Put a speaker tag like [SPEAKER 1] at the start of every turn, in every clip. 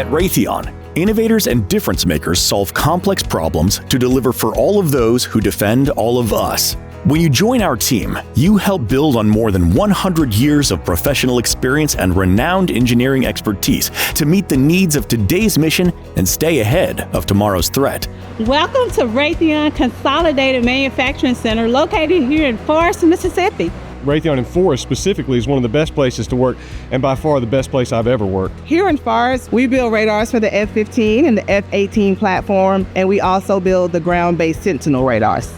[SPEAKER 1] At Raytheon, innovators and difference makers solve complex problems to deliver for all of those who defend all of us. When you join our team, you help build on more than 100 years of professional experience and renowned engineering expertise to meet the needs of today's mission and stay ahead of tomorrow's threat.
[SPEAKER 2] Welcome to Raytheon Consolidated Manufacturing Center located here in Forest, Mississippi.
[SPEAKER 3] Raytheon in Forest specifically is one of the best places to work and by far the best place I've ever worked.
[SPEAKER 4] Here in Forest, we build radars for the F-15 and the F-18 platform, and we also build the ground-based Sentinel radars.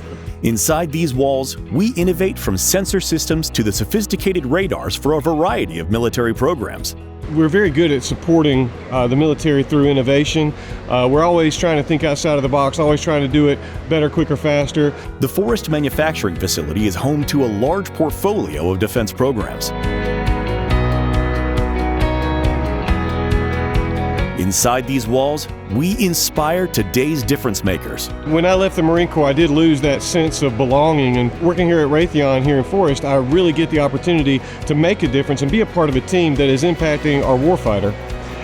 [SPEAKER 1] Inside these walls, we innovate from sensor systems to the sophisticated radars for a variety of military programs.
[SPEAKER 3] We're very good at supporting the military through innovation. We're always trying to think outside of the box, always trying to do it better, quicker, faster.
[SPEAKER 1] The Forest manufacturing facility is home to a large portfolio of defense programs. Inside these walls, we inspire today's difference makers.
[SPEAKER 3] When I left the Marine Corps, I did lose that sense of belonging, and working here at Raytheon here in Forest, I really get the opportunity to make a difference and be a part of a team that is impacting our warfighter.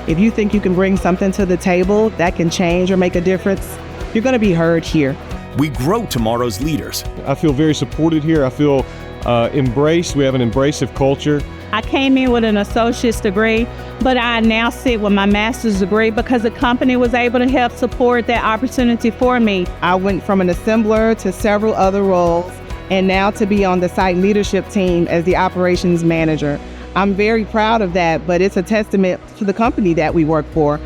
[SPEAKER 4] If you think you can bring something to the table that can change or make a difference, you're going to be heard here.
[SPEAKER 1] We grow tomorrow's leaders.
[SPEAKER 3] I feel very supported here. I feel embraced. We have an embracive culture.
[SPEAKER 2] I came in with an associate's degree, but I now sit with my master's degree because the company was able to help support that opportunity for me.
[SPEAKER 4] I went from an assembler to several other roles, and now to be on the site leadership team as the operations manager. I'm very proud of that, but it's a testament to the company that we work for.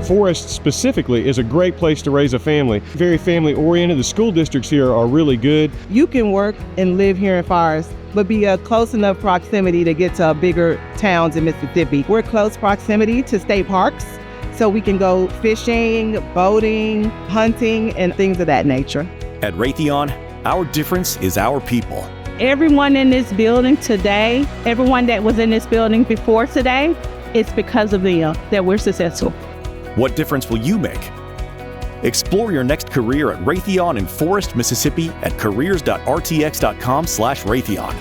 [SPEAKER 3] Forest specifically is a great place to raise a family. Very family oriented. The school districts here are really good.
[SPEAKER 4] You can work and live here in Forest, but be a close enough proximity to get to bigger towns in Mississippi. We're close proximity to state parks, so we can go fishing, boating, hunting, and things of that nature.
[SPEAKER 1] At Raytheon, our difference is our people.
[SPEAKER 2] Everyone in this building today, everyone that was in this building before today, it's because of them that we're successful.
[SPEAKER 1] What difference will you make? Explore your next career at Raytheon in Forest, Mississippi at careers.rtx.com/Raytheon.